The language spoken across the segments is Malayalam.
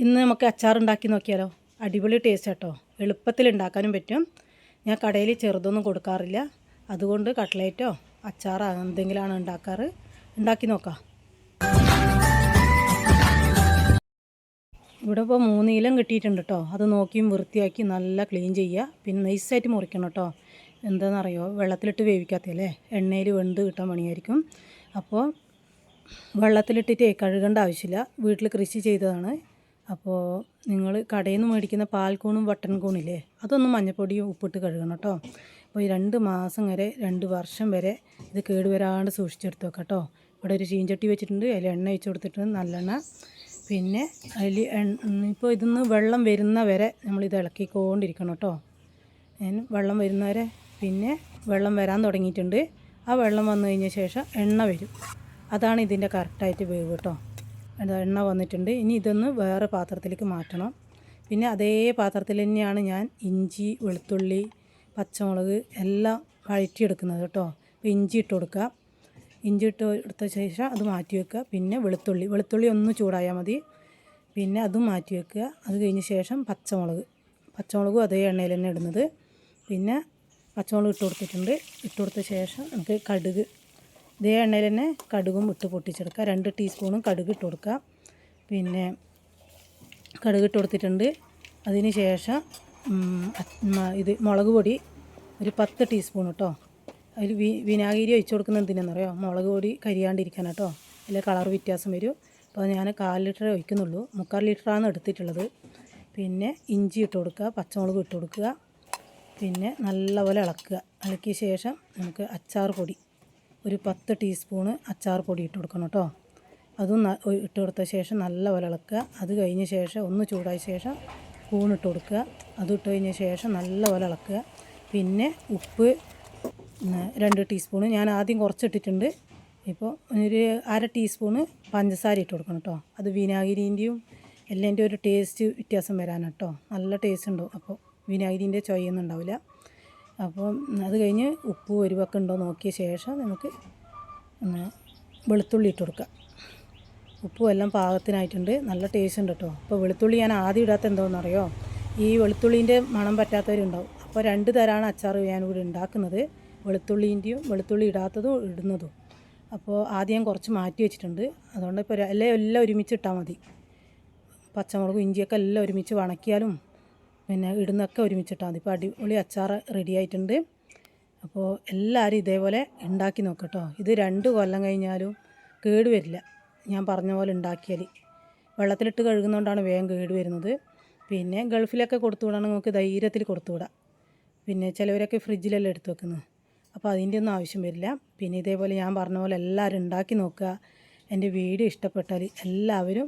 ഇന്ന് നമുക്ക് അച്ചാർ ഉണ്ടാക്കി നോക്കിയാലോ. അടിപൊളി ടേസ്റ്റ് കേട്ടോ. എളുപ്പത്തിൽ ഉണ്ടാക്കാനും പറ്റും. ഞാൻ കടയിൽ ചെറുതൊന്നും കൊടുക്കാറില്ല. അതുകൊണ്ട് കട്ട്ലേറ്റോ അച്ചാറോ എന്തെങ്കിലുമാണ് ഉണ്ടാക്കാറ്. ഉണ്ടാക്കി നോക്കാം. ഇവിടെ ഇപ്പോൾ 3 ഇലം കിട്ടിയിട്ടുണ്ട് കേട്ടോ. അത് നോക്കിയും വൃത്തിയാക്കി നല്ല ക്ലീൻ ചെയ്യുക. പിന്നെ നൈസായിട്ട് മുറിക്കണം കേട്ടോ. എന്താണെന്നറിയോ, വെള്ളത്തിലിട്ട് വേവിക്കാത്തല്ലേ, എണ്ണയിൽ വെന്ത് കിട്ടാൻ പണിയായിരിക്കും. അപ്പോൾ വെള്ളത്തിലിട്ടിട്ട് കഴുകേണ്ട ആവശ്യമില്ല. വീട്ടിൽ കൃഷി ചെയ്തതാണ്. അപ്പോൾ നിങ്ങൾ കടയിൽ നിന്ന് മേടിക്കുന്ന പാൽക്കൂണും വട്ടൻ കൂണില്ലേ, അതൊന്നും മഞ്ഞപ്പൊടിയും ഉപ്പിട്ട് കഴുകണം കേട്ടോ. അപ്പോൾ ഈ 2 മാസം വരെ 2 വർഷം വരെ ഇത് കേടുവരാണ്ട് സൂക്ഷിച്ചെടുത്ത് വെക്കാം കേട്ടോ. ഇവിടെ ഒരു ചീഞ്ചട്ടി വെച്ചിട്ടുണ്ട്. അതിൽ എണ്ണ ഒഴിച്ച് കൊടുത്തിട്ടുണ്ട്, നല്ലെണ്ണ. പിന്നെ അതിൽ ഇപ്പോൾ ഇതിന്ന് വെള്ളം വരുന്ന വരെ നമ്മളിത് ഇളക്കിക്കൊണ്ടിരിക്കണം കേട്ടോ. വെള്ളം വരുന്നവരെ. പിന്നെ വെള്ളം വരാൻ തുടങ്ങിയിട്ടുണ്ട്. ആ വെള്ളം വന്നു കഴിഞ്ഞ ശേഷം എണ്ണ വരും. അതാണ് ഇതിൻ്റെ കറക്റ്റായിട്ട് വേവ് കേട്ടോ. എണ്ണ വന്നിട്ടുണ്ട്. ഇനി ഇതൊന്ന് വേറെ പാത്രത്തിലേക്ക് മാറ്റണം. പിന്നെ അതേ പാത്രത്തിൽ തന്നെയാണ് ഞാൻ ഇഞ്ചി, വെളുത്തുള്ളി, പച്ചമുളക് എല്ലാം വഴറ്റിയെടുക്കുന്നത് കേട്ടോ. അപ്പോൾ ഇഞ്ചി ഇട്ട് കൊടുക്കുക. ഇഞ്ചി ഇട്ട് എടുത്ത ശേഷം അത് മാറ്റി വെക്കുക. പിന്നെ വെളുത്തുള്ളി ഒന്ന് ചൂടായാൽ മതി. പിന്നെ അതും മാറ്റി വെക്കുക. അത് കഴിഞ്ഞ ശേഷം പച്ചമുളകും അതേ എണ്ണയിൽ തന്നെ ഇടുന്നത്. പിന്നെ പച്ചമുളക് ഇട്ട് കൊടുത്തിട്ടുണ്ട്. ഇട്ട് കൊടുത്ത ശേഷം നമുക്ക് കടുക്, ഇതേ എണ്ണയിൽ തന്നെ കടുകും ഇട്ട് പൊട്ടിച്ചെടുക്കുക. 2 ടീസ്പൂണും കടുക് ഇട്ട് കൊടുക്കുക. പിന്നെ കടുക് ഇട്ട് കൊടുത്തിട്ടുണ്ട്. അതിന് ശേഷം ഇത് മുളക് പൊടി ഒരു 10 ടീസ്പൂൺ കേട്ടോ. അതിൽ വിനാഗിരി ഒഴിച്ച് കൊടുക്കുന്നത് എന്തിനാണെന്നറിയോ, മുളക് പൊടി കരിയാണ്ടിരിക്കാൻ കേട്ടോ. അതിൽ കളർ വ്യത്യാസം വരും. അപ്പോൾ ഞാൻ 1/4 ലിറ്റർ ഒഴിക്കുന്നുള്ളൂ. 3/4 ലിറ്ററാണ് എടുത്തിട്ടുള്ളത്. പിന്നെ ഇഞ്ചി ഇട്ട് കൊടുക്കുക, പച്ചമുളക് ഇട്ട് കൊടുക്കുക. പിന്നെ നല്ലപോലെ ഇളക്കുക. ഇളക്കിയ ശേഷം നമുക്ക് അച്ചാർ പൊടി ഒരു 10 ടീസ്പൂണ് അച്ചാർ പൊടി ഇട്ട് കൊടുക്കണം കേട്ടോ. അതും ഇട്ട് കൊടുത്ത ശേഷം നല്ലപോലെ ഇളക്കുക. അത് കഴിഞ്ഞ ശേഷം ഒന്ന് ചൂടായ ശേഷം കൂണിട്ട് കൊടുക്കുക. അതും ഇട്ട് കഴിഞ്ഞ ശേഷം നല്ലപോലെ ഇളക്കുക. പിന്നെ ഉപ്പ് 2 ടീസ്പൂണ്, ഞാൻ ആദ്യം കുറച്ചിട്ടിട്ടുണ്ട്. ഇപ്പോൾ ഒരു 1/2 ടീസ്പൂണ് പഞ്ചസാര ഇട്ട് കൊടുക്കണം കേട്ടോ. അത് വിനാഗിരിൻ്റെയും എല്ലാത്തിൻ്റെ ഒരു ടേസ്റ്റ് വ്യത്യാസം വരാനാണ് കേട്ടോ. നല്ല ടേസ്റ്റ് ഉണ്ടാവും. അപ്പോൾ വിനാഗിരിൻ്റെ ചൊയ്യൊന്നും ഉണ്ടാവില്ല. അപ്പോൾ അത് കഴിഞ്ഞ് ഉപ്പ് ഒരുവൊക്കെ ഉണ്ടോ നോക്കിയ ശേഷം നമുക്ക് വെളുത്തുള്ളി ഇട്ട് കൊടുക്കുക. ഉപ്പും എല്ലാം പാകത്തിനായിട്ടുണ്ട്. നല്ല ടേസ്റ്റ് ഉണ്ട് കേട്ടോ. അപ്പോൾ വെളുത്തുള്ളി ഞാൻ ആദ്യം ഇടാത്ത എന്താണെന്നറിയോ, ഈ വെളുത്തുള്ളീൻ്റെ മണം പറ്റാത്തവരുണ്ടാവും. അപ്പോൾ 2 തരമാണ് അച്ചാർ ഞാനിവിടെ ഉണ്ടാക്കുന്നത്. വെളുത്തുള്ളി ഇടാത്തതും ഇടുന്നതും. അപ്പോൾ ആദ്യം ഞാൻ കുറച്ച് മാറ്റി വെച്ചിട്ടുണ്ട്. അതുകൊണ്ട് ഇപ്പോൾ എല്ലാം ഒരുമിച്ച് ഇട്ടാൽ മതി. പച്ചമുളകും ഇഞ്ചിയൊക്കെ എല്ലാം ഒരുമിച്ച് വണക്കിയാലും പിന്നെ ഇടുന്നൊക്കെ ഒരുമിച്ചിട്ടാൽ മതി. ഇപ്പോൾ അടിപൊളി അച്ചാർ റെഡി ആയിട്ടുണ്ട്. അപ്പോൾ എല്ലാവരും ഇതേപോലെ ഉണ്ടാക്കി നോക്കട്ടോ. ഇത് 2 കൊല്ലം കഴിഞ്ഞാലും കേടുവരില്ല. ഞാൻ പറഞ്ഞ പോലെ ഉണ്ടാക്കിയാൽ വെള്ളത്തിലിട്ട് കഴുകുന്നതുകൊണ്ടാണ് വേഗം കേട് വരുന്നത്. പിന്നെ ഗൾഫിലൊക്കെ കൊടുത്തു വിടാൻ നമുക്ക് ധൈര്യത്തിൽ കൊടുത്തു വിടാം. പിന്നെ ചിലവരൊക്കെ ഫ്രിഡ്ജിലെല്ലാം എടുത്ത് വെക്കുന്നത്. അപ്പോൾ അതിൻ്റെ ഒന്നും ആവശ്യം വരില്ല. പിന്നെ ഇതേപോലെ ഞാൻ പറഞ്ഞ പോലെ എല്ലാവരും ഉണ്ടാക്കി നോക്കുക. എൻ്റെ വീഡിയോ ഇഷ്ടപ്പെട്ടാൽ എല്ലാവരും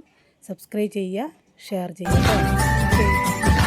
സബ്സ്ക്രൈബ് ചെയ്യുക, ഷെയർ ചെയ്യുക.